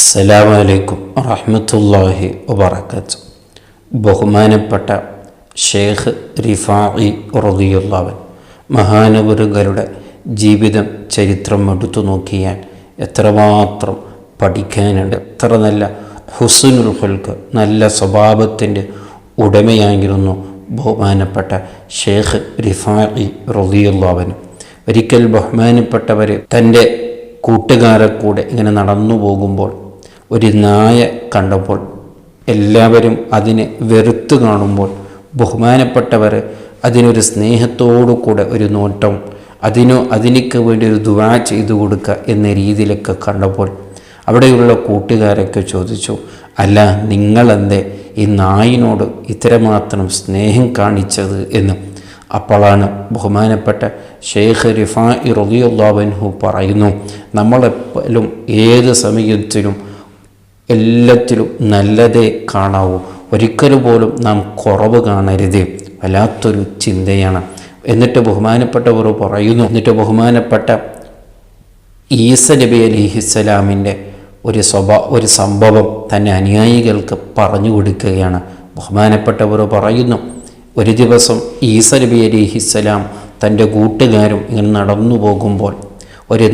അസ്സലാമു അലൈക്കും വറഹ്മത്തുള്ളാഹി വബറകാതുഹു. ബഹുമാനപ്പെട്ട ഷേഖ് റിഫാഇ റളിയല്ലാഹു അൻഹു മഹാനവറുകളുടെ ജീവിതം ചരിത്രം എടുത്തു നോക്കിയാൽ എത്രമാത്രം പഠിക്കാനുണ്ട്. എത്ര നല്ല ഹുസ്നുൽ ഖുൽഖ്, നല്ല സ്വഭാവത്തിൻ്റെ ഉടമയായിരുന്നു ബഹുമാനപ്പെട്ട ഷേഖ് റിഫാഇ റളിയല്ലാഹു അൻഹു. ഒരിക്കൽ ബഹുമാനപ്പെട്ടവർ തൻ്റെ കൂട്ടുകാരെ കൂടെ ഇങ്ങനെ നടന്നു പോകുമ്പോൾ ഒരു നായ കണ്ടപ്പോൾ എല്ലാവരും അതിനെ വെറുത്ത് കാണുമ്പോൾ ബഹുമാനപ്പെട്ടവർ അതിനൊരു സ്നേഹത്തോടു കൂടെ ഒരു നോട്ടം, അതിനൊക്കെ വേണ്ടി ഒരു ദുആ ചെയ്തു കൊടുക്കുക എന്ന രീതിയിലൊക്കെ കണ്ടപ്പോൾ അവിടെയുള്ള കൂട്ടുകാരൊക്കെ ചോദിച്ചു, അല്ല നിങ്ങളെന്തേ ഈ നായിനോട് ഇത്രമാത്രം സ്നേഹം കാണിച്ചത് എന്ന്. അപ്പോഴാണ് ബഹുമാനപ്പെട്ട ഷേഖ് റിഫാഇ റളിയല്ലാഹു അൻഹു പറയുന്നു, നമ്മളെപ്പോഴും ഏത് സമയത്തിലും എല്ലാത്തിലും നല്ലതേ കാണാവൂ, ഒരിക്കലും പോലും നാം കുറവ് കാണരുത്. വല്ലാത്തൊരു ചിന്തയാണ്. എന്നിട്ട് ബഹുമാനപ്പെട്ടവർ പറയുന്നു, ബഹുമാനപ്പെട്ട ഈസ നബി അലൈഹിസ്സലാമിൻ്റെ ഒരു സംഭവം തന്നെ അനുയായികൾക്ക് പറഞ്ഞു കൊടുക്കുകയാണ്. ബഹുമാനപ്പെട്ടവർ പറയുന്നു, ഒരു ദിവസം ഈസ നബി അലൈഹിസ്സലാം തൻ്റെ കൂട്ടുകാരും ഇങ്ങനെ നടന്നു പോകുമ്പോൾ ഒരു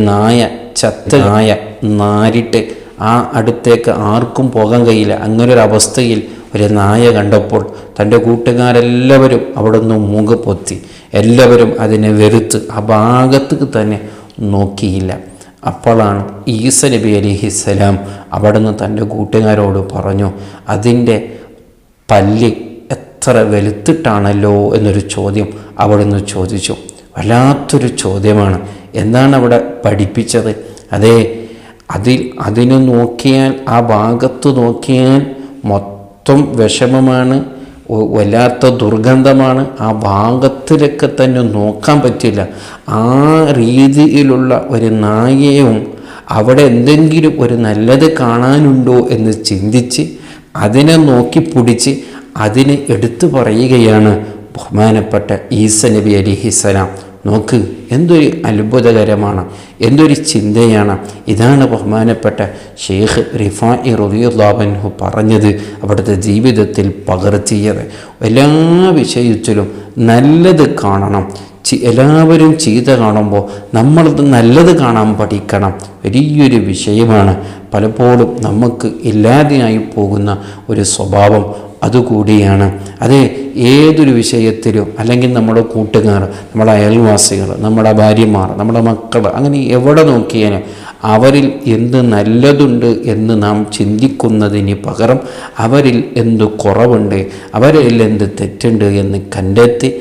ചത്ത നായ നാരിട്ട് ആ അടുത്തേക്ക് ആർക്കും പോകാൻ കഴിയില്ല. അങ്ങനൊരവസ്ഥയിൽ ഒരു നായ കണ്ടപ്പോൾ തൻ്റെ കൂട്ടുകാരെല്ലാവരും അവിടെ നിന്ന് മൂങ്ങ പൊത്തി, എല്ലാവരും അതിനെ വെറുത്ത് ആ ഭാഗത്തേക്ക് തന്നെ നോക്കിയില്ല. അപ്പോഴാണ് ഈസ നബി അലൈഹിസ്സലാം അവിടെ നിന്ന് തൻ്റെ കൂട്ടുകാരോട് പറഞ്ഞു, അതിൻ്റെ പല്ല് എത്ര വെളുത്തിട്ടാണല്ലോ എന്നൊരു ചോദ്യം അവിടുന്ന് ചോദിച്ചു. വല്ലാത്തൊരു ചോദ്യമാണ്. എന്താണ് അവിടെ പഠിപ്പിച്ചത്? അതിന് നോക്കിയാൽ, ആ ഭാഗത്ത് നോക്കിയാൽ മൊത്തം വിഷമമാണ്, വല്ലാത്ത ദുർഗന്ധമാണ്. ആ ഭാഗത്തിലൊക്കെ തന്നെ നോക്കാൻ പറ്റില്ല. ആ രീതിയിലുള്ള ഒരു നായയും അവിടെ എന്തെങ്കിലും ഒരു നല്ലത് കാണാനുണ്ടോ എന്ന് ചിന്തിച്ച് അതിനെ നോക്കി പിടിച്ച് അതിനെ എടുത്തു പറയുകയാണ് ബഹുമാനപ്പെട്ട ഈസ നബി അലൈഹിസ്സലാം. നോക്ക്, എന്തൊരു അത്ഭുതകരമാണ്, എന്തൊരു ചിന്തയാണ്. ഇതാണ് ബഹുമാനപ്പെട്ട ഷേഖ് റിഫാഇ റളിയല്ലാഹു അൻഹു പറഞ്ഞത്, അവിടുത്തെ ജീവിതത്തിൽ പകർത്തിയത്. എല്ലാ വിഷയത്തിലും നല്ലത് കാണണം. എല്ലാവരും ചീത്ത കാണുമ്പോൾ നമ്മളത് നല്ലത് കാണാൻ പഠിക്കണം. വലിയൊരു വിഷയമാണ്. പലപ്പോഴും നമുക്ക് ഇല്ലാതെയായി പോകുന്ന ഒരു സ്വഭാവം അതുകൂടിയാണ്. ഏതൊരു വിഷയത്തിലും, അല്ലെങ്കിൽ നമ്മുടെ കൂട്ടുകാർ, നമ്മുടെ അയൽവാസികൾ, നമ്മുടെ ഭാര്യമാർ, നമ്മുടെ മക്കൾ, അങ്ങനെ എവിടെ നോക്കിയാലും അവരിൽ എന്ത് നല്ലതുണ്ട് എന്ന് നാം ചിന്തിക്കുന്നതിന് പകരം അവരിൽ എന്ത് കുറവുണ്ട്, അവരിൽ എന്ത് തെറ്റുണ്ട് എന്ന് കണ്ടെത്തി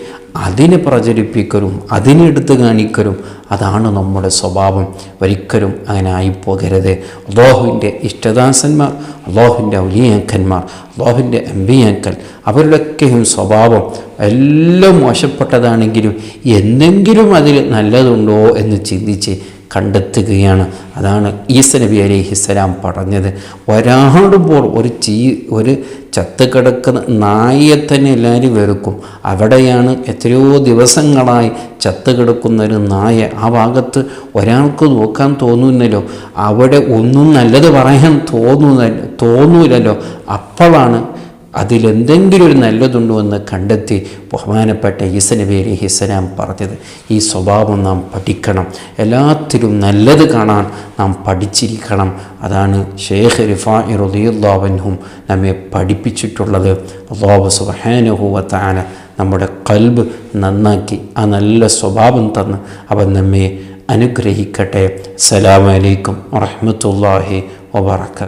അതിനെ പ്രചരിപ്പിക്കലും അതിനെടുത്ത് കാണിക്കലും അതാണ് നമ്മുടെ സ്വഭാവം. ഒരിക്കലും അങ്ങനെ ആയിപ്പോകരുത്. അല്ലാഹുവിൻ്റെ ഇഷ്ടദാസന്മാർ, അല്ലാഹുവിൻ്റെ ഔലിയാക്കന്മാർ, അല്ലാഹുവിൻ്റെ അമ്പിയാക്കൾ, അവരുടെയൊക്കെയും സ്വഭാവം എല്ലാം മോശപ്പെട്ടതാണെങ്കിലും എന്തെങ്കിലും അതിൽ നല്ലതുണ്ടോ എന്ന് ചിന്തിച്ച് കണ്ടെത്തുകയാണ്. അതാണ് ഈസ നബി അലൈഹിസ്സലാം പറഞ്ഞത്. ഒരാടുമ്പോൾ ഒരു ചത്ത് കിടക്കുന്ന നായയെ തന്നെ എല്ലാവരും വെറുക്കും. അവിടെയാണ് എത്രയോ ദിവസങ്ങളായി ചത്ത് കിടക്കുന്ന ഒരു നായ. ആ ഭാഗത്ത് ഒരാൾക്ക് നോക്കാൻ തോന്നുന്നല്ലോ, അവിടെ ഒന്നും നല്ലത് പറയാൻ തോന്നൂലല്ലോ. അപ്പോഴാണ് അതിലെന്തെങ്കിലും ഒരു നല്ലതുണ്ടോ എന്ന് കണ്ടെത്തി ബഹുമാനപ്പെട്ട ഈസ നബി അലൈഹിസ്സലാം പറഞ്ഞത്. ഈ സ്വഭാവം നാം പഠിക്കണം. എല്ലാത്തിലും നല്ലത് കാണാൻ നാം പഠിച്ചിരിക്കണം. അതാണ് ഷേഖ് റിഫാഇ റളിയല്ലാഹു അൻഹു നമ്മെ പഠിപ്പിച്ചിട്ടുള്ളത്. അല്ലാഹു സുബ്ഹാനഹു വ തആല നമ്മുടെ ഖൽബ് നന്നാക്കി ആ നല്ല സ്വഭാവം തന്ന് അവൻ നമ്മെ അനുഗ്രഹിക്കട്ടെ. അസ്സലാമു അലൈക്കും വറഹ്മത്തുള്ളാഹി വബറകാതുഹു.